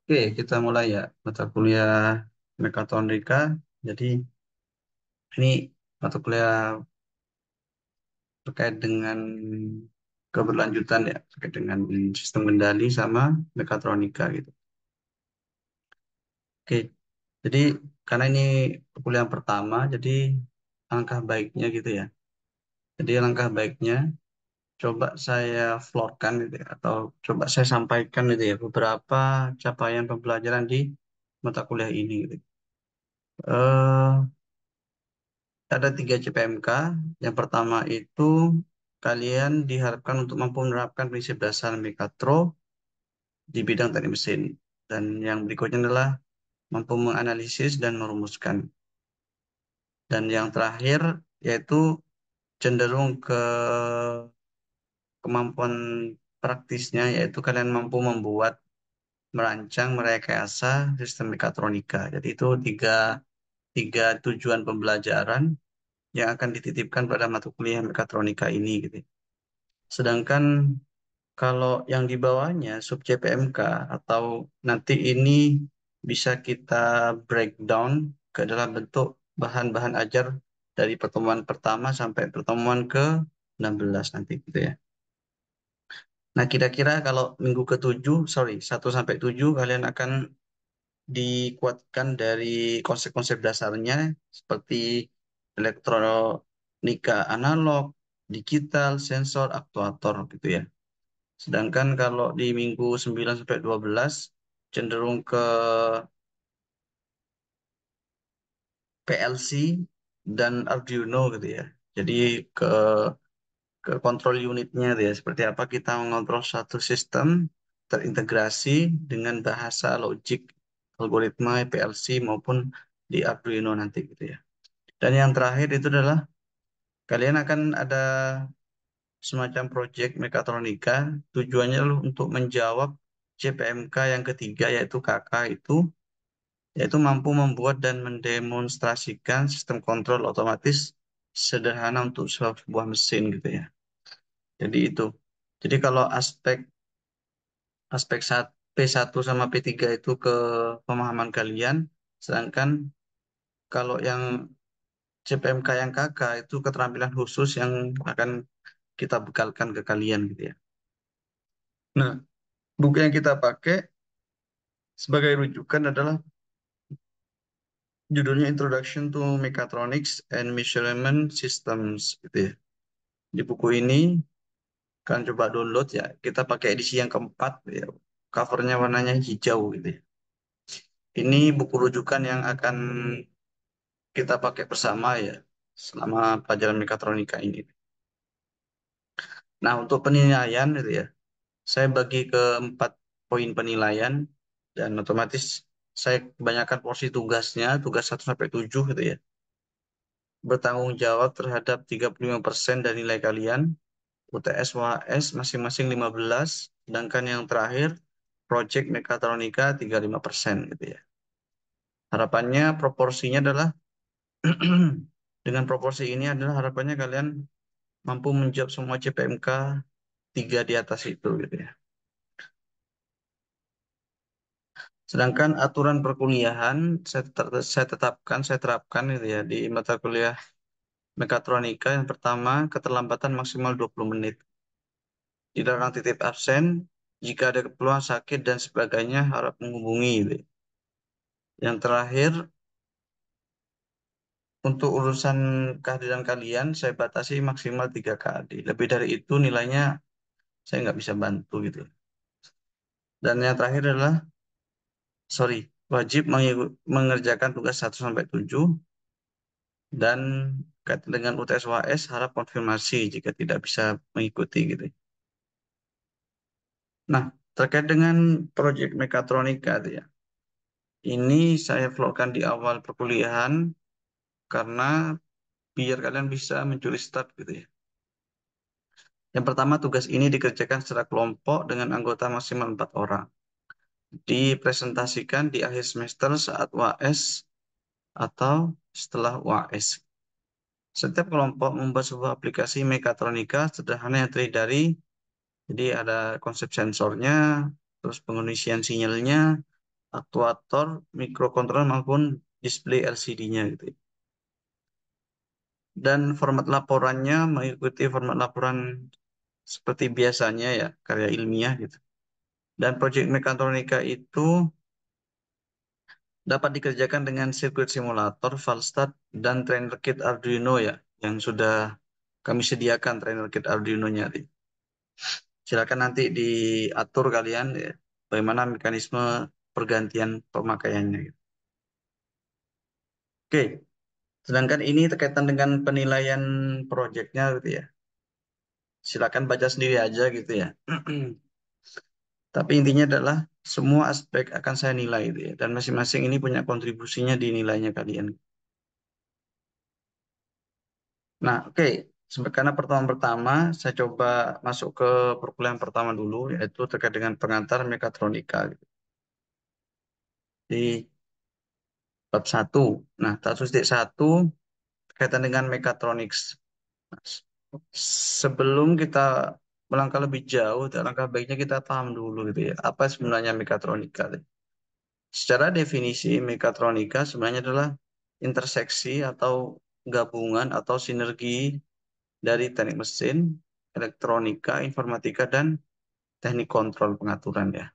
Oke, kita mulai ya mata kuliah mekatronika. Jadi ini mata kuliah terkait dengan keberlanjutan ya, terkait dengan sistem kendali sama mekatronika gitu. Oke, jadi karena ini kuliah yang pertama, jadi langkah baiknya gitu ya. Jadi langkah baiknya coba saya floorkan gitu ya, atau coba saya sampaikan gitu ya beberapa capaian pembelajaran di mata kuliah ini gitu. Eh, Ada 3 CPMK. Yang pertama itu kalian diharapkan untuk mampu menerapkan prinsip dasar Mekatro di bidang teknik mesin. Dan yang berikutnya adalah mampu menganalisis dan merumuskan. Dan yang terakhir yaitu cenderung ke kemampuan praktisnya, yaitu kalian mampu membuat, merancang, merekayasa sistem mekatronika. Jadi itu tiga tujuan pembelajaran yang akan dititipkan pada mata kuliah mekatronika ini gitu. Sedangkan kalau yang di bawahnya sub CPMK atau nanti ini bisa kita breakdown ke dalam bentuk bahan-bahan ajar dari pertemuan pertama sampai pertemuan ke 16 nanti gitu ya. Nah, kira-kira kalau minggu ke-7, sorry, 1 sampai 7 kalian akan dikuatkan dari konsep-konsep dasarnya seperti elektronika analog, digital, sensor, aktuator gitu ya. Sedangkan kalau di minggu 9 sampai 12 cenderung ke PLC dan Arduino gitu ya. Jadi ke ke kontrol unitnya gitu ya. Seperti apa kita mengontrol satu sistem terintegrasi dengan bahasa logik algoritma PLC maupun di Arduino nanti gitu ya. Dan yang terakhir itu adalah kalian akan ada semacam proyek mekatronika, tujuannya adalah untuk menjawab CPMK yang ketiga yaitu KK itu, yaitu mampu membuat dan mendemonstrasikan sistem kontrol otomatis sederhana untuk sebuah mesin gitu ya. Jadi itu. Jadi kalau aspek aspek P1 sama P3 itu ke pemahaman kalian, sedangkan kalau yang CPMK yang KK itu keterampilan khusus yang akan kita bekalkan ke kalian gitu ya. Nah, buku yang kita pakai sebagai rujukan adalah judulnya Introduction to Mechatronics and Measurement Systems gitu ya. Di buku ini kan coba download ya. Kita pakai edisi yang keempat ya. Covernya warnanya hijau gitu ya. Ini buku rujukan yang akan kita pakai bersama ya selama pelajaran mekatronika ini. Nah, untuk penilaian gitu ya. Saya bagi ke 4 poin penilaian dan otomatis saya kebanyakan porsi tugasnya, tugas 1 sampai 7 gitu ya. Bertanggung jawab terhadap 35% dari nilai kalian, UTS UAS masing-masing 15, sedangkan yang terakhir project mekatronika 35% gitu ya. Harapannya proporsinya adalah dengan proporsi ini adalah harapannya kalian mampu menjawab semua CPMK 3 di atas itu gitu ya. Sedangkan aturan perkuliahan saya terapkan gitu ya di mata kuliah mekatronika. Yang pertama, keterlambatan maksimal 20 menit. Dilarang titip absen. Jika ada keperluan sakit dan sebagainya harap menghubungi gitu ya. Yang terakhir, untuk urusan kehadiran kalian saya batasi maksimal 3 kali. Lebih dari itu nilainya saya nggak bisa bantu gitu. Dan yang terakhir adalah, sorry, wajib mengerjakan tugas 1 sampai 7 dan kaitan dengan UTS UAS harap konfirmasi jika tidak bisa mengikuti gitu. Nah, terkait dengan proyek mekatronika tuh ya. Ini saya vlogkan di awal perkuliahan karena biar kalian bisa mencuri start gitu ya. Yang pertama, tugas ini dikerjakan secara kelompok dengan anggota maksimal 4 orang. Dipresentasikan di akhir semester saat UAS atau setelah UAS. Setiap kelompok membuat sebuah aplikasi mekatronika sederhana yang terdiri dari, jadi ada konsep sensornya, terus pengisian sinyalnya, aktuator, mikrokontroler maupun display LCD-nya gitu ya. Dan format laporannya mengikuti format laporan seperti biasanya ya, karya ilmiah gitu. Dan proyek mekatronika itu dapat dikerjakan dengan sirkuit simulator, Valstad, dan trainer kit Arduino ya, yang sudah kami sediakan trainer kit Arduino-nya. Silakan nanti diatur kalian ya, bagaimana mekanisme pergantian pemakaiannya. Gitu. Oke, sedangkan ini terkaitan dengan penilaian proyeknya gitu ya. Silakan baca sendiri aja gitu ya. Tapi intinya adalah semua aspek akan saya nilai gitu ya. Dan masing-masing ini punya kontribusinya di nilainya kalian. Nah, oke. Karena pertemuan pertama, saya coba masuk ke perkuliahan pertama dulu, yaitu terkait dengan pengantar mekatronika. Gitu. Di bab 1. Nah, 1.1 berkaitan dengan mechatronics. Sebelum kita melangkah lebih jauh, langkah baiknya kita paham dulu gitu ya, apa sebenarnya mekatronika. Secara definisi, mekatronika sebenarnya adalah interseksi atau gabungan atau sinergi dari teknik mesin, elektronika, informatika, dan teknik kontrol pengaturan ya.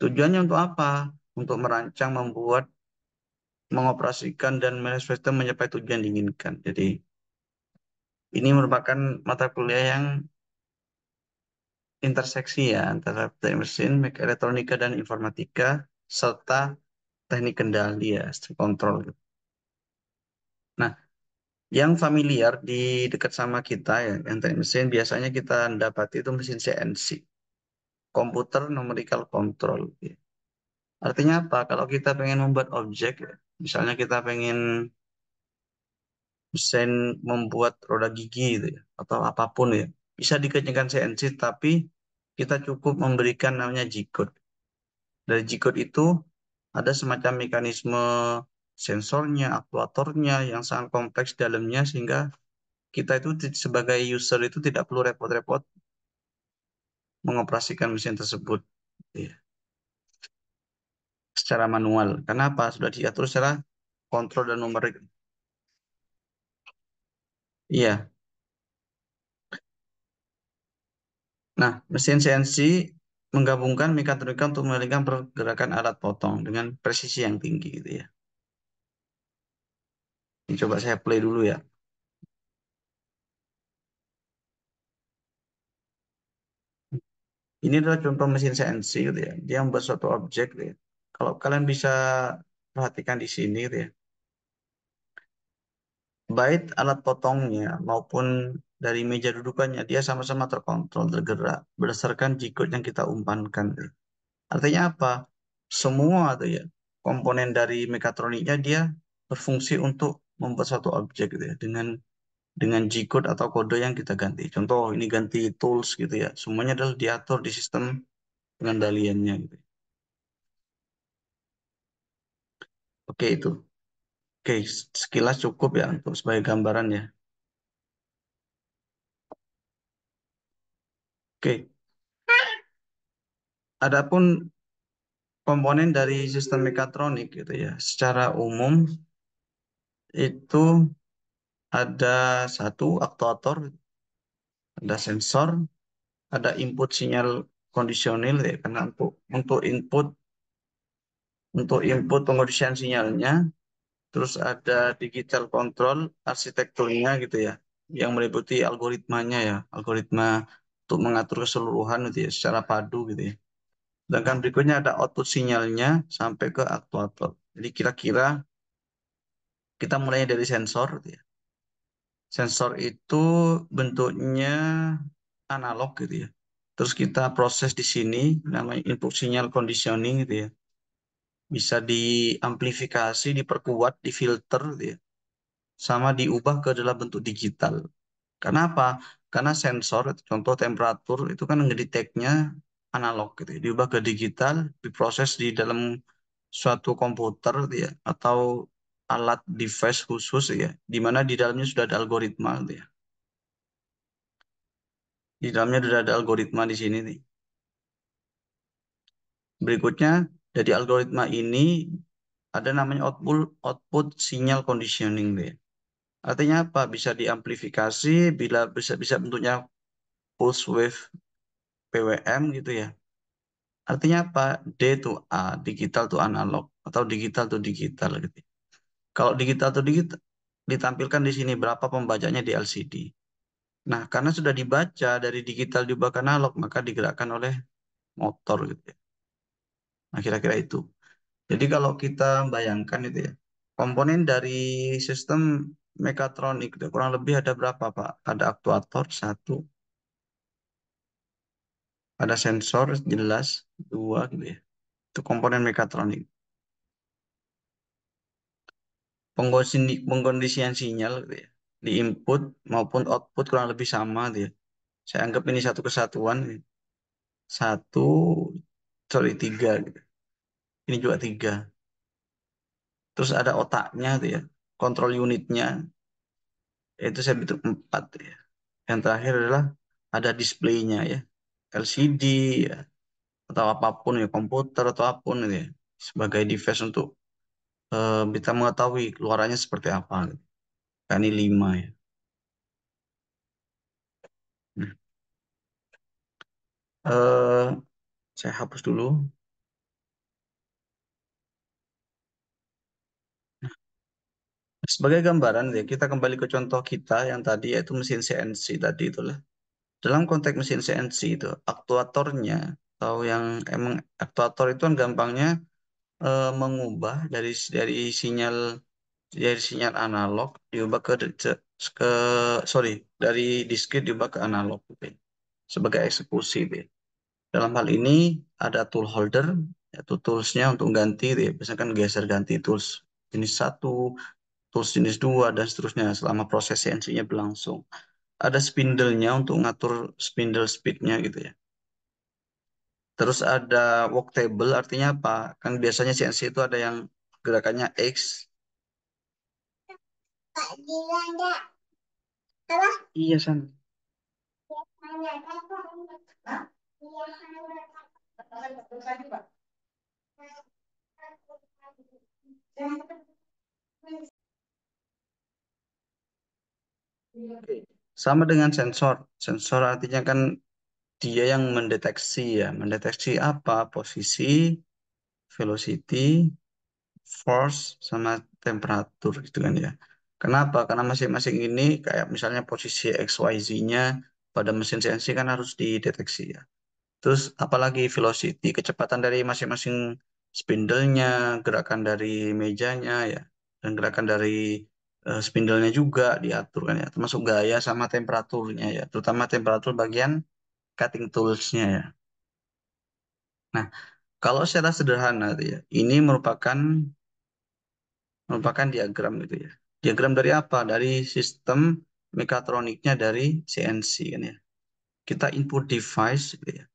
Tujuannya untuk apa? Untuk merancang, membuat, mengoperasikan, dan manage sistem mencapai tujuan diinginkan. Jadi, ini merupakan mata kuliah yang interseksi ya antara teknik mesin, elektronika dan informatika serta teknik kendali ya, sistem kontrol gitu. Nah, yang familiar di dekat sama kita ya, yang teknik mesin biasanya kita dapati itu mesin CNC, komputer numerical control. Ya. Artinya apa? Kalau kita pengen membuat objek, ya, misalnya kita pengen desain membuat roda gigi gitu ya, atau apapun ya, bisa dikerjakan CNC, tapi kita cukup memberikan namanya G-code. Dari G-code itu ada semacam mekanisme sensornya, aktuatornya yang sangat kompleks dalamnya sehingga kita itu sebagai user itu tidak perlu repot-repot mengoperasikan mesin tersebut ya, secara manual. Kenapa? Sudah diatur secara kontrol dan numerik. Iya. Nah, mesin CNC menggabungkan mekatronika untuk mengendalikan pergerakan alat potong dengan presisi yang tinggi gitu ya. Ini coba saya play dulu ya. Ini adalah contoh mesin CNC gitu ya. Dia membuat suatu objek gitu ya. Kalau kalian bisa perhatikan di sini gitu ya. Baik alat potongnya maupun dari meja dudukannya, dia sama-sama terkontrol, tergerak berdasarkan G-code yang kita umpankan. Gitu. Artinya apa? Semua tuh ya komponen dari mekatroniknya dia berfungsi untuk membuat suatu objek gitu ya dengan G-code atau kode yang kita ganti. Contoh ini ganti tools gitu ya. Semuanya adalah diatur di sistem pengendaliannya gitu. Oke itu. Oke, sekilas cukup ya untuk sebagai gambaran ya. Oke, adapun komponen dari sistem mekatronik gitu ya. Secara umum itu ada satu aktuator, ada sensor, ada input sinyal kondisional ya karena untuk input pengondisian sinyalnya, terus ada digital control arsitekturnya gitu ya, yang meliputi algoritmanya ya, algoritma untuk mengatur keseluruhan gitu ya secara padu gitu ya. Sedangkan berikutnya ada output sinyalnya sampai ke aktuator. Jadi kira-kira kita mulai dari sensor gitu ya. Sensor itu bentuknya analog gitu ya. Terus kita proses di sini namanya input sinyal conditioning gitu ya. Bisa diamplifikasi, diperkuat, difilter gitu ya. Sama diubah ke dalam bentuk digital. Karena apa? Karena sensor, contoh temperatur, itu kan ngedeteknya analog gitu ya. Diubah ke digital, diproses di dalam suatu komputer gitu ya, atau alat device khusus ya, di mana di dalamnya sudah ada algoritma gitu ya. Di dalamnya sudah ada algoritma di sini nih. Berikutnya, Dari algoritma ini ada namanya output sinyal conditioning deh. Artinya apa? Bisa diamplifikasi, bila bisa bisa bentuknya pulse wave PWM gitu ya. Artinya apa? D to A, digital to analog atau digital to digital gitu. Kalau digital to digital ditampilkan di sini berapa pembacanya di LCD. Nah, karena sudah dibaca dari digital diubah ke analog, maka digerakkan oleh motor gitu ya. Nah, kira-kira itu. Jadi kalau kita bayangkan itu ya, komponen dari sistem mekatronik itu kurang lebih ada berapa, Pak? Ada aktuator satu, ada sensor jelas dua gitu ya. Itu komponen mekatronik. Pengkondisian sinyal gitu ya. Di input maupun output kurang lebih sama gitu ya. Saya anggap ini satu kesatuan gitu. Satu, sorry tiga gitu. Ini juga tiga. Terus ada otaknya tuh ya. Kontrol unitnya itu saya bentuk empat ya. Yang terakhir adalah ada displaynya ya. LCD ya. Atau apapun ya. Komputer atau apapun gitu ya. Sebagai device untuk kita mengetahui keluarannya seperti apa gitu. Nah, ini lima ya. Nah, eh, saya hapus dulu. Sebagai gambaran ya, kita kembali ke contoh kita yang tadi yaitu mesin CNC tadi itulah. Dalam konteks mesin CNC itu, aktuatornya atau yang emang aktuator itu kan gampangnya mengubah dari sinyal analog diubah ke sorry dari diskrit diubah ke analog gitu ya, sebagai eksekusi gitu ya. Dalam hal ini ada tool holder, yaitu toolsnya untuk ganti gitu ya. Biasanya kan geser ganti tools jenis satu, tools jenis dua dan seterusnya selama proses CNC-nya berlangsung. Ada spindle-nya untuk ngatur spindle speed-nya gitu ya. Terus ada walk table artinya apa? Kan biasanya CNC itu ada yang gerakannya X. Iya, San. Oke. Sama dengan sensor. Sensor artinya kan dia yang mendeteksi ya. Mendeteksi apa? Posisi, velocity, force, sama temperatur gitu kan ya. Kenapa? Karena masing-masing ini kayak misalnya posisi XYZ-nya pada mesin CNC kan harus dideteksi ya. Terus apalagi velocity, kecepatan dari masing-masing spindle-nya, gerakan dari mejanya ya, dan gerakan dari spindle-nya juga diatur kan ya, termasuk gaya sama temperaturnya ya, terutama temperatur bagian cutting tools-nya ya. Nah, kalau secara sederhana tuh ya, ini merupakan diagram gitu ya. Diagram dari apa? Dari sistem mekatroniknya dari CNC kan ya. Kita input device gitu ya.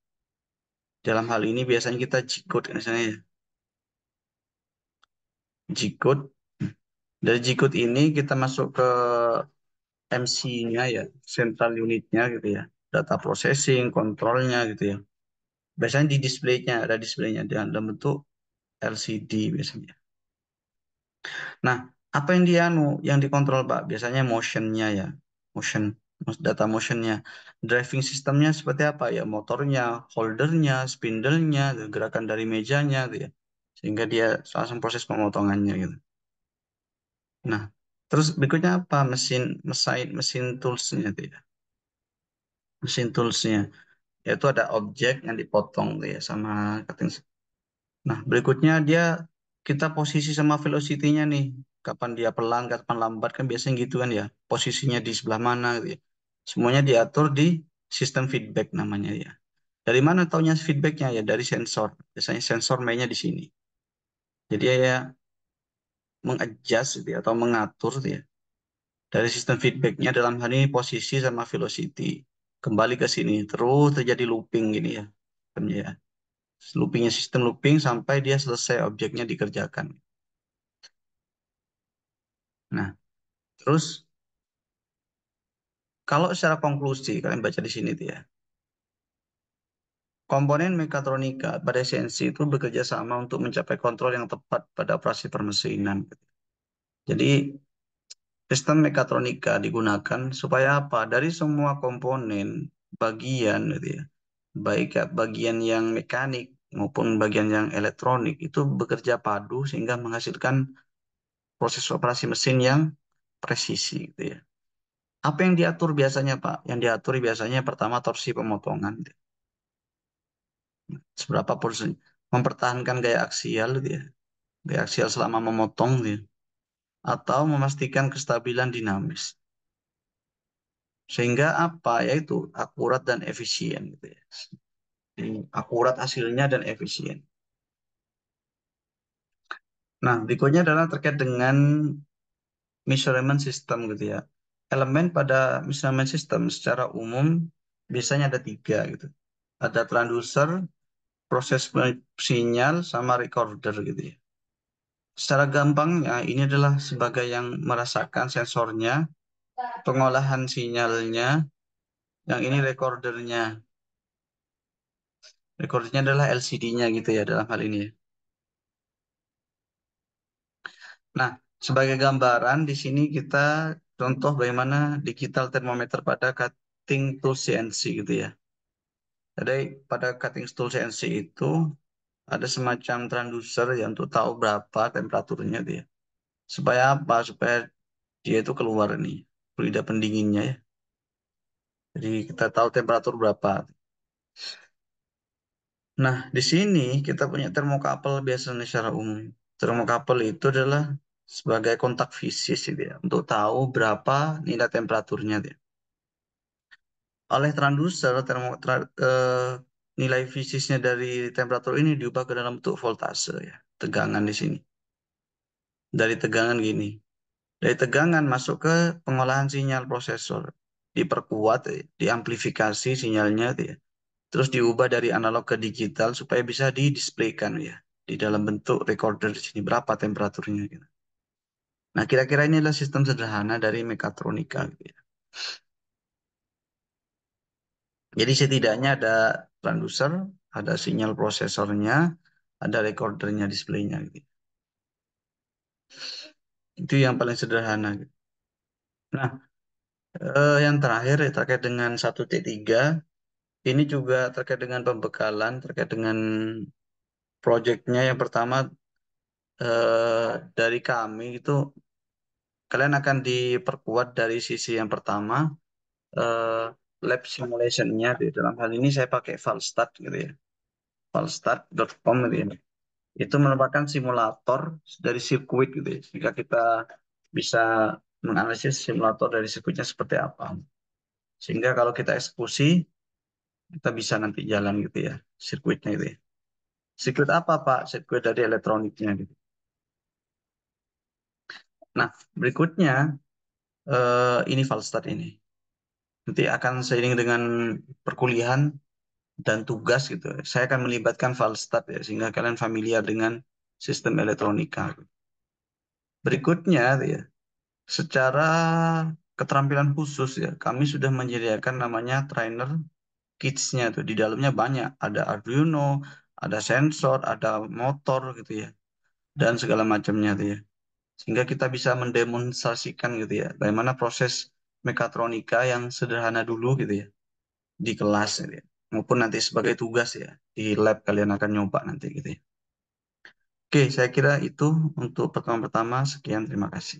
Dalam hal ini biasanya kita G-code misalnya ya. G-code. Dari G-code ini kita masuk ke MC-nya ya, central unitnya gitu ya. Data processing, kontrolnya gitu ya. Biasanya di displaynya, ada displaynya dalam bentuk LCD biasanya. Nah, apa yang yang dikontrol Pak? Biasanya motionnya ya, motion, data motionnya, driving systemnya seperti apa ya, motornya, holdernya, spindle-nya, gerakan dari mejanya gitu ya, sehingga dia langsung proses pemotongannya gitu. Nah, terus berikutnya apa? Mesin toolsnya itu ya, mesin toolsnya, yaitu ada objek yang dipotong tuh ya sama cutting. Nah, berikutnya dia kita posisi sama velocity-nya nih. Kapan dia pelan, kapan lambat kan biasanya gitu kan ya. Posisinya di sebelah mana gitu ya. Semuanya diatur di sistem feedback namanya ya. Dari mana taunya feedbacknya ya? Dari sensor. Biasanya sensor mainnya di sini. Jadi ya mengadjust gitu ya, atau mengatur gitu ya. Dari sistem feedbacknya dalam hal ini posisi sama velocity. Kembali ke sini. Terus terjadi looping gini ya. Ya. Loopingnya sistem looping sampai dia selesai objeknya dikerjakan. Nah, terus kalau secara konklusi, kalian baca di sini tuh ya. Komponen mekatronika pada esensi itu bekerja sama untuk mencapai kontrol yang tepat pada operasi permesinan. Jadi sistem mekatronika digunakan supaya apa? Dari semua komponen bagian gitu ya, baik ya bagian yang mekanik maupun bagian yang elektronik itu bekerja padu sehingga menghasilkan proses operasi mesin yang presisi gitu ya. Apa yang diatur biasanya, Pak? Yang diatur biasanya pertama torsi pemotongan, gitu. Seberapa porsi mempertahankan gaya aksial gitu ya. Gaya aksial selama memotong gitu ya. Atau memastikan kestabilan dinamis. Sehingga apa? Yaitu akurat dan efisien gitu ya. Akurat hasilnya dan efisien. Nah, berikutnya adalah terkait dengan measurement system gitu ya. Elemen pada measurement system secara umum biasanya ada tiga gitu. Ada transducer, proses sinyal, sama recorder gitu ya. Secara gampangnya ini adalah sebagai yang merasakan sensornya, pengolahan sinyalnya, yang ini recordernya. Recordernya adalah LCD-nya gitu ya dalam hal ini, ya. Nah, sebagai gambaran di sini kita contoh bagaimana digital thermometer pada cutting tool CNC gitu ya. Jadi pada cutting tool CNC itu ada semacam transducer yang untuk tahu berapa temperaturnya dia. Supaya apa? Supaya dia itu keluar nih fluida pendinginnya ya. Jadi kita tahu temperatur berapa. Nah, di sini kita punya termokapel biasanya secara umum. Termokapel itu adalah sebagai kontak fisis gitu ya, untuk tahu berapa nilai temperaturnya dia. Oleh transducer, nilai fisisnya dari temperatur ini diubah ke dalam bentuk voltase ya, tegangan di sini. Dari tegangan gini, dari tegangan masuk ke pengolahan sinyal prosesor, diperkuat, diamplifikasi sinyalnya gitu ya. Terus diubah dari analog ke digital supaya bisa didisplaykan ya di dalam bentuk recorder di sini berapa temperaturnya gitu. Nah, kira-kira ini adalah sistem sederhana dari mekatronika gitu ya. Jadi setidaknya ada transducer, ada sinyal prosesornya, ada recordernya, displaynya gitu. Itu yang paling sederhana gitu. Nah, yang terakhir ya, terkait dengan 1.3 ini juga terkait dengan pembekalan, terkait dengan proyeknya. Yang pertama dari kami itu kalian akan diperkuat dari sisi yang pertama, eh, lab simulation-nya. Di dalam hal ini saya pakai Valstad gitu ya, valstad.com gitu ya. Itu merupakan simulator dari sirkuit gitu ya. Jika kita bisa menganalisis simulator dari sirkuitnya seperti apa. Sehingga kalau kita eksekusi, kita bisa nanti jalan gitu ya, sirkuitnya itu ya. Sirkuit apa, Pak? Sirkuit dari elektroniknya gitu. Nah, berikutnya ini Valstad ini. Nanti akan seiring dengan perkuliahan dan tugas gitu. Saya akan melibatkan Valstad ya, sehingga kalian familiar dengan sistem elektronika. Berikutnya ya, secara keterampilan khusus ya, kami sudah menyediakan namanya trainer kits-nya tuh. Di dalamnya banyak, ada Arduino, ada sensor, ada motor gitu ya, dan segala macamnya tuh ya. Sehingga kita bisa mendemonstrasikan gitu ya, bagaimana proses mekatronika yang sederhana dulu gitu ya, di kelas gitu ya. Maupun nanti sebagai tugas ya, di lab kalian akan nyoba nanti gitu ya. Oke, saya kira itu untuk pertemuan pertama. Sekian, terima kasih.